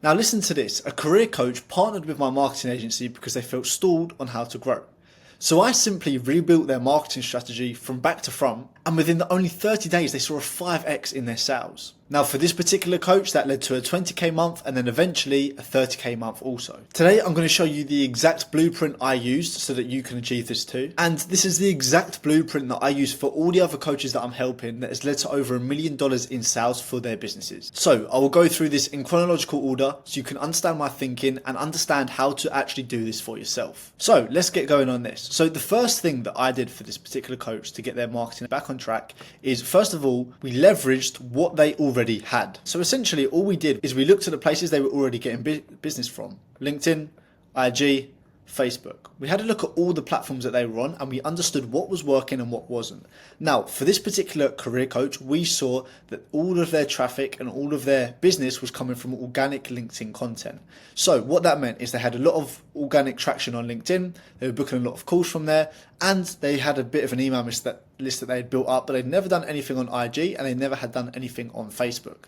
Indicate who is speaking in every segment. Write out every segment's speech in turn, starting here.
Speaker 1: Now listen to this, a career coach partnered with my marketing agency because they felt stalled on how to grow. So I simply rebuilt their marketing strategy from back to front, and within only 30 days they saw a 5x in their sales. Now for this particular coach that led to a 20k month and then eventually a 30k month also. Today I'm going to show you the exact blueprint I used so that you can achieve this too. And this is the exact blueprint that I use for all the other coaches that I'm helping that has led to over $1 million in sales for their businesses. So I will go through this in chronological order so you can understand my thinking and understand how to actually do this for yourself. So let's get going on this. So the first thing that I did for this particular coach to get their marketing back on track is, first of all, we leveraged what they already had. So essentially all we did is we looked at the places they were already getting business from: LinkedIn, IG, Facebook. We had a look at all the platforms that they were on and we understood what was working and what wasn't. Now, for this particular career coach, we saw that all of their traffic and all of their business was coming from organic LinkedIn content. So what that meant is they had a lot of organic traction on LinkedIn, they were booking a lot of calls from there, and they had a bit of an email list that they had built up, but they'd never done anything on IG and they never had done anything on Facebook.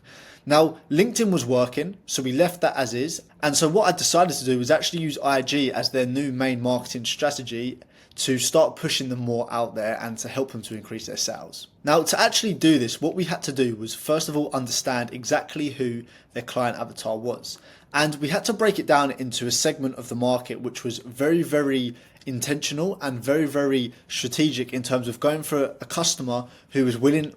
Speaker 1: Now, LinkedIn was working, so we left that as is. And so what I decided to do was actually use IG as their new main marketing strategy to start pushing them more out there and to help them to increase their sales. Now, to actually do this, what we had to do was, first of all, understand exactly who their client avatar was. And we had to break it down into a segment of the market which was very, very intentional and very, very strategic in terms of going for a customer who was willing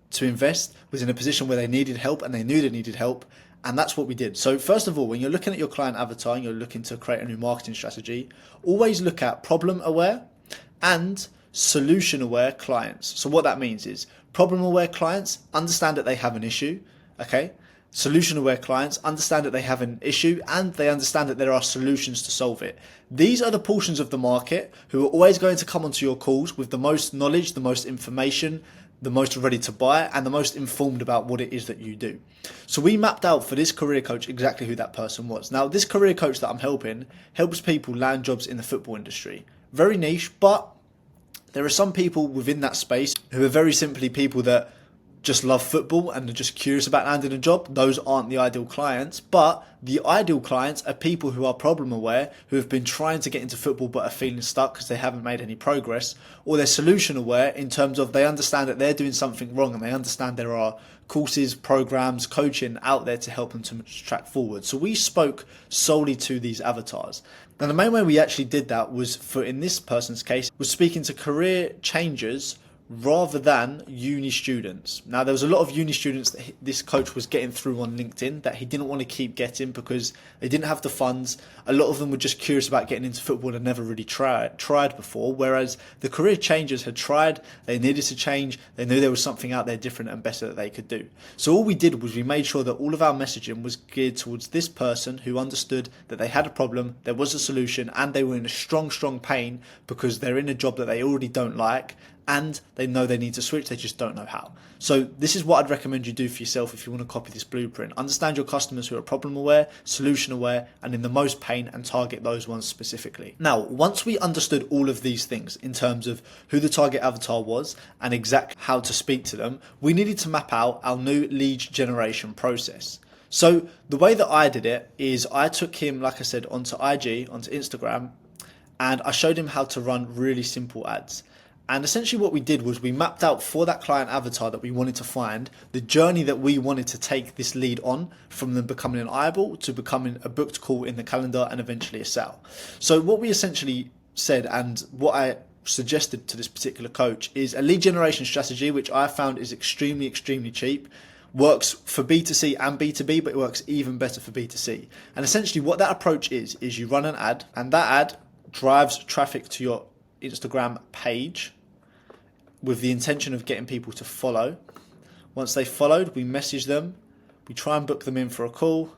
Speaker 1: to invest, was in a position where they needed help and they knew they needed help, and that's what we did. So first of all, when you're looking at your client avatar and you're looking to create a new marketing strategy, always look at problem aware and solution aware clients. So what that means is, problem aware clients understand that they have an issue, okay? Solution aware clients understand that they have an issue and they understand that there are solutions to solve it. These are the portions of the market who are always going to come onto your calls with the most knowledge, the most information, the most ready to buy, and the most informed about what it is that you do. So we mapped out for this career coach exactly who that person was. Now, this career coach that I'm helping helps people land jobs in the football industry. Very niche, but there are some people within that space who are very simply people that just love football and are just curious about landing a job. Those aren't the ideal clients, but the ideal clients are people who are problem aware, who have been trying to get into football but are feeling stuck because they haven't made any progress, or they're solution aware in terms of they understand that they're doing something wrong and they understand there are courses, programs, coaching out there to help them to track forward. So we spoke solely to these avatars. Now the main way we actually did that was, for in this person's case, was speaking to career changers rather than uni students. Now there was a lot of uni students that this coach was getting through on LinkedIn that he didn't want to keep getting because they didn't have the funds. A lot of them were just curious about getting into football and had never really tried before, whereas the career changers had tried, they needed to change, they knew there was something out there different and better that they could do. So all we did was we made sure that all of our messaging was geared towards this person who understood that they had a problem, there was a solution, and they were in a strong pain because they're in a job that they already don't like and they know they need to switch, they just don't know how. So this is what I'd recommend you do for yourself if you want to copy this blueprint. Understand your customers who are problem aware, solution aware, and in the most pain, and target those ones specifically. Now, once we understood all of these things in terms of who the target avatar was and exactly how to speak to them, we needed to map out our new lead generation process. So the way that I did it is I took him, like I said, onto IG, onto Instagram, and I showed him how to run really simple ads. And essentially what we did was we mapped out for that client avatar that we wanted to find the journey that we wanted to take this lead on, from them becoming an eyeball to becoming a booked call in the calendar and eventually a sale. So what we essentially said, and what I suggested to this particular coach, is a lead generation strategy, which I found is extremely cheap. Works for B2C and B2B, but it works even better for B2C. And essentially what that approach is you run an ad, and that ad drives traffic to your Instagram page with the intention of getting people to follow. Once they followed, we message them, we try and book them in for a call,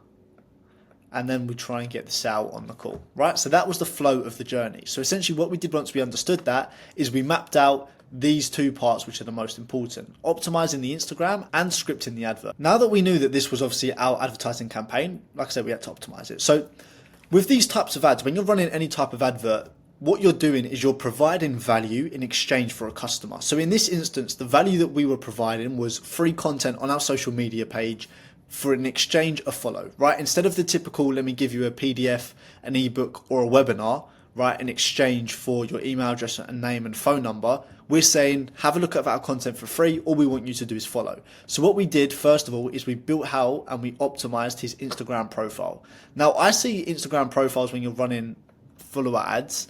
Speaker 1: and then we try and get the sale on the call, right? So that was the flow of the journey. So essentially what we did once we understood that is we mapped out these two parts which are the most important: optimizing the Instagram and scripting the advert. Now that we knew that this was obviously our advertising campaign, like I said, we had to optimize it. So with these types of ads, when you're running any type of advert, what you're doing is you're providing value in exchange for a customer. So in this instance, the value that we were providing was free content on our social media page, for an exchange a follow, right? Instead of the typical, let me give you a PDF, an ebook, or a webinar, right, in exchange for your email address and name and phone number, we're saying, have a look at our content for free. All we want you to do is follow. So what we did, first of all, is we built out and we optimized his Instagram profile. Now, I see Instagram profiles when you're running follower ads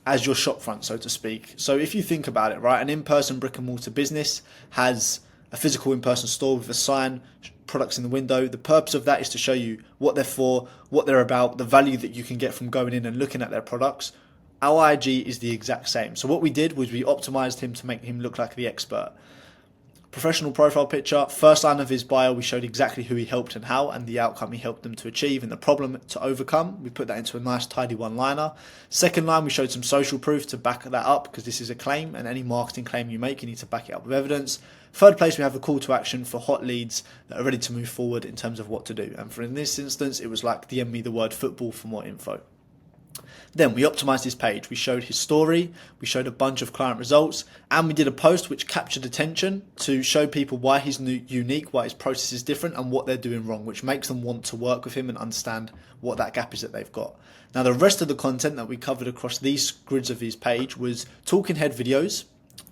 Speaker 1: as your shop front, so to speak. So if you think about it, right, an in-person brick and mortar business has a physical in-person store with a sign, products in the window. The purpose of that is to show you what they're for, what they're about, the value that you can get from going in and looking at their products. Our IG is the exact same. So what we did was we optimized him to make him look like the expert. Professional profile picture, first line of his bio, we showed exactly who he helped and how, and the outcome he helped them to achieve and the problem to overcome. We put that into a nice tidy one-liner. Second line, we showed some social proof to back that up, because this is a claim, and any marketing claim you make, you need to back it up with evidence. Third place, we have a call to action for hot leads that are ready to move forward in terms of what to do. And for in this instance, it was like, DM me the word football for more info. Then we optimized his page. We showed his story, we showed a bunch of client results, and we did a post which captured attention to show people why he's unique, why his process is different, and what they're doing wrong, which makes them want to work with him and understand what that gap is that they've got. Now, the rest of the content that we covered across these grids of his page was talking head videos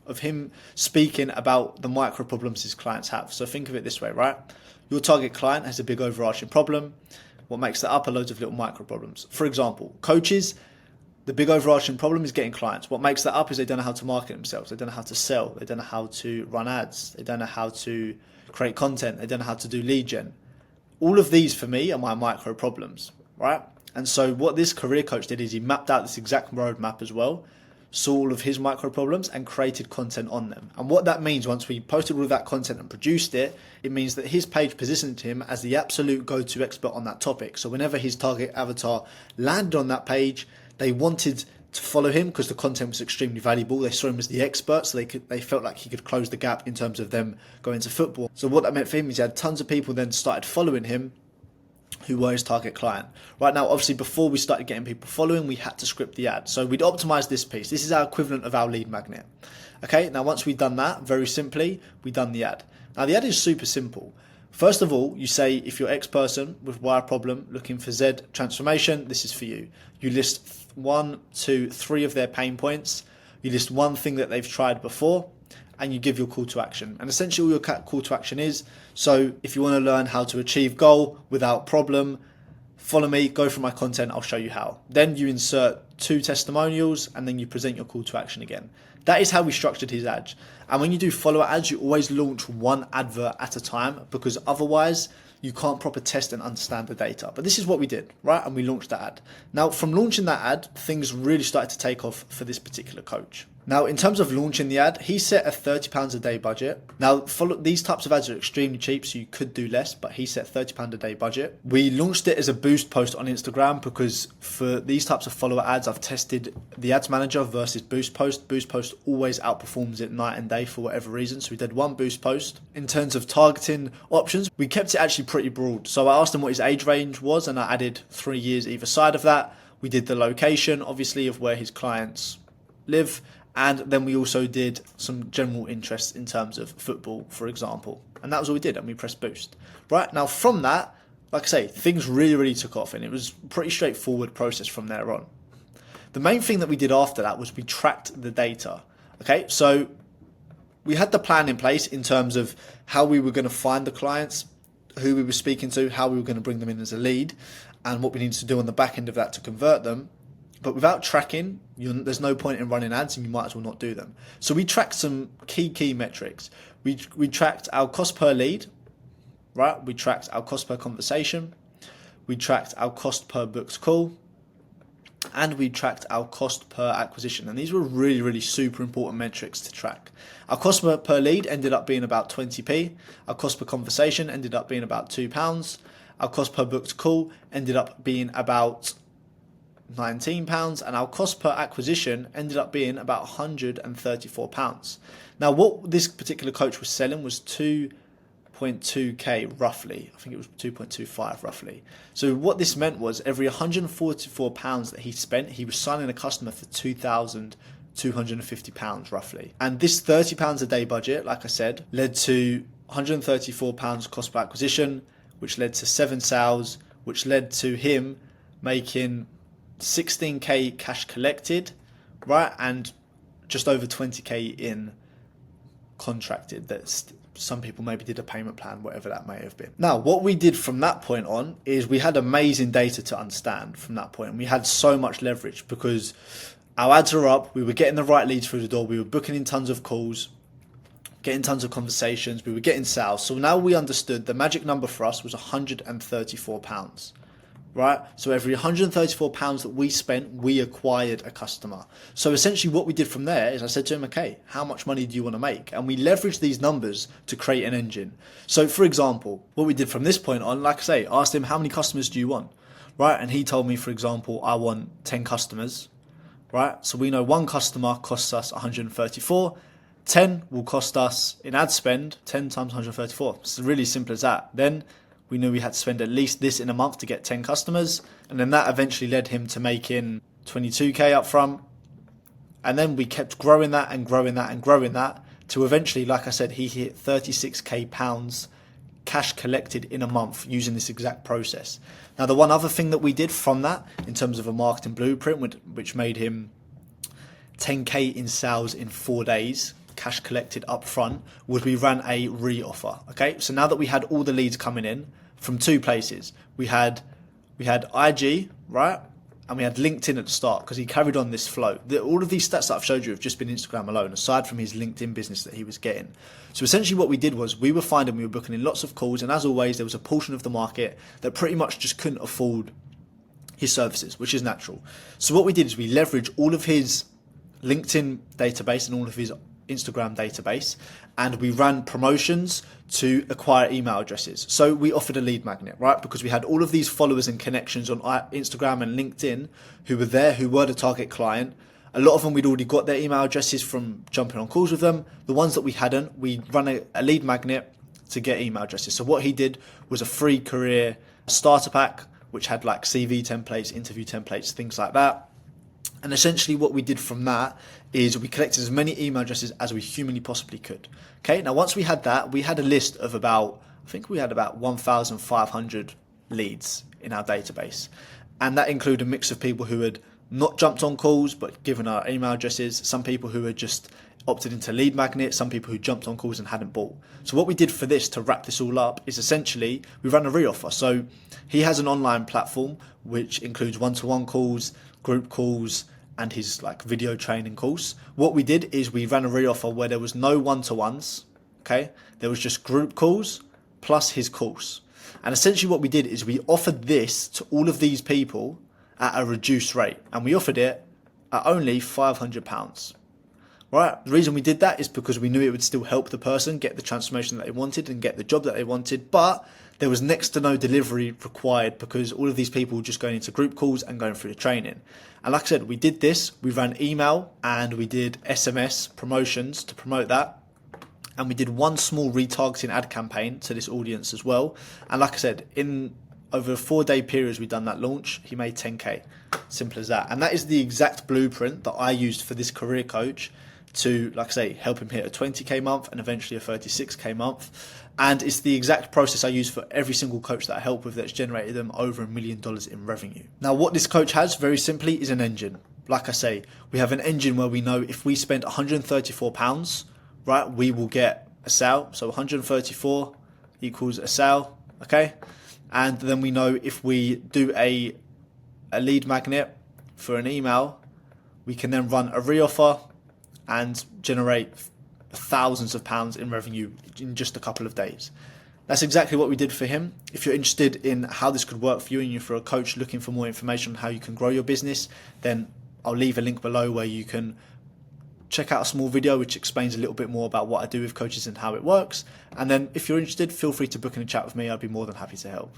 Speaker 1: of him speaking about the micro problems his clients have. So think of it this way, right? Your target client has a big overarching problem. What makes that up are loads of little micro problems. For example, coaches, the big overarching problem is getting clients. What makes that up is they don't know how to market themselves. They don't know how to sell. They don't know how to run ads. They don't know how to create content. They don't know how to do lead gen. All of these for me are my micro problems, right? And so what this career coach did is he mapped out this exact roadmap as well, saw all of his micro problems and created content on them. And what that means, once we posted all of that content and produced it, it means that his page positioned him as the absolute go-to expert on that topic. So whenever his target avatar landed on that page, they wanted to follow him because the content was extremely valuable. They saw him as the expert, so they felt like he could close the gap in terms of them going to football. So what that meant for him is he had tons of people then started following him who were his target client. Right now, obviously, before we started getting people following, we had to script the ad. So we'd optimize this piece. This is our equivalent of our lead magnet. Okay, now once we've done that, very simply, we've done the ad. Now the ad is super simple. First of all, you say, if you're X person with Y problem looking for Z transformation, this is for you. You list 1, 2, 3 of their pain points. You list one thing that they've tried before, and you give your call to action. And essentially all your call to action is, so if you want to learn how to achieve goal without problem, follow me, go through my content, I'll show you how. Then you insert 2 testimonials, and then you present your call to action again. That is how we structured his ads. And when you do follower ads, you always launch one advert at a time, because otherwise you can't proper test and understand the data. But this is what we did, right? And we launched that ad. Now, from launching that ad, things really started to take off for this particular coach. Now, in terms of launching the ad, he set a £30 a day budget. Now, these types of ads are extremely cheap, so you could do less, but he set £30 a day budget. We launched it as a boost post on Instagram, because for these types of follower ads, I've tested the ads manager versus boost post. Boost post always outperforms it night and day for whatever reason. So we did one boost post. In terms of targeting options, we kept it actually pretty broad. So I asked him what his age range was, and I added 3 years either side of that. We did the location, obviously, of where his clients live. And then we also did some general interests in terms of football, for example. And that was all we did, and we pressed boost. Right, now from that, like I say, things really took off, and it was a pretty straightforward process from there on. The main thing that we did after that was we tracked the data. Okay, so we had the plan in place in terms of how we were going to find the clients, who we were speaking to, how we were going to bring them in as a lead, and what we needed to do on the back end of that to convert them. But without tracking, there's no point in running ads, and you might as well not do them. So we tracked some key metrics. We tracked our cost per lead, right? We tracked our cost per conversation. We tracked our cost per booked call. And we tracked our cost per acquisition. And these were really super important metrics to track. Our cost per lead ended up being about 20p. Our cost per conversation ended up being about £2. Our cost per booked call ended up being about £19, and our cost per acquisition ended up being about £134. Now, what this particular coach was selling was 2.2k roughly. I think it was 2.25 roughly. So what this meant was every £144 that he spent, he was signing a customer for £2,250 roughly. And this £30 a day budget, like I said, led to £134 cost per acquisition, which led to 7 sales, which led to him making 16k cash collected, right? And just over 20k in contracted. That's some people maybe did a payment plan, whatever that may have been. Now, what we did from that point on is we had amazing data to understand from that point. And we had so much leverage because our ads are up. We were getting the right leads through the door. We were booking in tons of calls, getting tons of conversations. We were getting sales. So now we understood the magic number for us was £134. Right? So every £134 that we spent, we acquired a customer. So essentially what we did from there is I said to him, okay, how much money do you want to make? And we leveraged these numbers to create an engine. So for example, what we did from this point on, like I say, asked him, how many customers do you want? Right? And he told me, for example, I want 10 customers. Right? So we know one customer costs us 134. 10 will cost us in ad spend, 10 times 134. It's really simple as that. Then we knew we had to spend at least this in a month to get 10 customers. And then that eventually led him to making 22k up front. And then we kept growing that and growing that and growing that to eventually, like I said, he hit 36k pounds cash collected in a month using this exact process. Now, the one other thing that we did from that in terms of a marketing blueprint, which made him 10k in sales in 4 days, cash collected up front, was we ran a re-offer. Okay, so now that we had all the leads coming in from 2 places, we had IG, right, and we had LinkedIn at the start because he carried on this flow. All of these stats that I've showed you have just been Instagram alone, aside from his LinkedIn business that he was getting. So essentially what we did was we were finding we were booking in lots of calls, and as always there was a portion of the market that pretty much just couldn't afford his services, which is natural. So what we did is we leveraged all of his LinkedIn database and all of his Instagram database, and we ran promotions to acquire email addresses. So we offered a lead magnet, right? Because we had all of these followers and connections on Instagram and LinkedIn who were there, who were the target client. A lot of them, we'd already got their email addresses from jumping on calls with them. The ones that we hadn't, we ran a lead magnet to get email addresses. So what he did was a free career starter pack, which had like CV templates, interview templates, things like that. And essentially what we did from that is we collected as many email addresses as we humanly possibly could. Okay, now once we had that, we had a list of about 1,500 leads in our database. And that included a mix of people who had not jumped on calls, but given our email addresses, some people who had just opted into lead magnet, some people who jumped on calls and hadn't bought. So what we did for this to wrap this all up is essentially we ran a re-offer. So he has an online platform which includes one-to-one calls, group calls, and his like video training course. What we did is we ran a re-offer where there was no one-to-ones, okay? There was just group calls plus his course. And essentially what we did is we offered this to all of these people at a reduced rate, and we offered it at only £500. Right? The reason we did that is because we knew it would still help the person get the transformation that they wanted and get the job that they wanted, but there was next to no delivery required because all of these people were just going into group calls and going through the training. And like I said, we did this, we ran email and we did SMS promotions to promote that. And we did one small retargeting ad campaign to this audience as well. And like I said, in over a 4-day period we've done that launch, he made 10k. Simple as that. And that is the exact blueprint that I used for this career coach to, like I say, help him hit a 20k month and eventually a 36k month. And it's the exact process I use for every single coach that I help with that's generated them over $1 million in revenue. Now, what this coach has, very simply, is an engine. Like I say, we have an engine where we know if we spend £134, right, we will get a sale. So 134 equals a sale, okay? And then we know if we do a lead magnet for an email, we can then run a re-offer and generate thousands of pounds in revenue in just a couple of days. That's exactly what we did for him. If you're interested in how this could work for you and you're for a coach looking for more information on how you can grow your business, then I'll leave a link below where you can check out a small video which explains a little bit more about what I do with coaches and how it works. And then if you're interested, feel free to book in a chat with me. I'd be more than happy to help.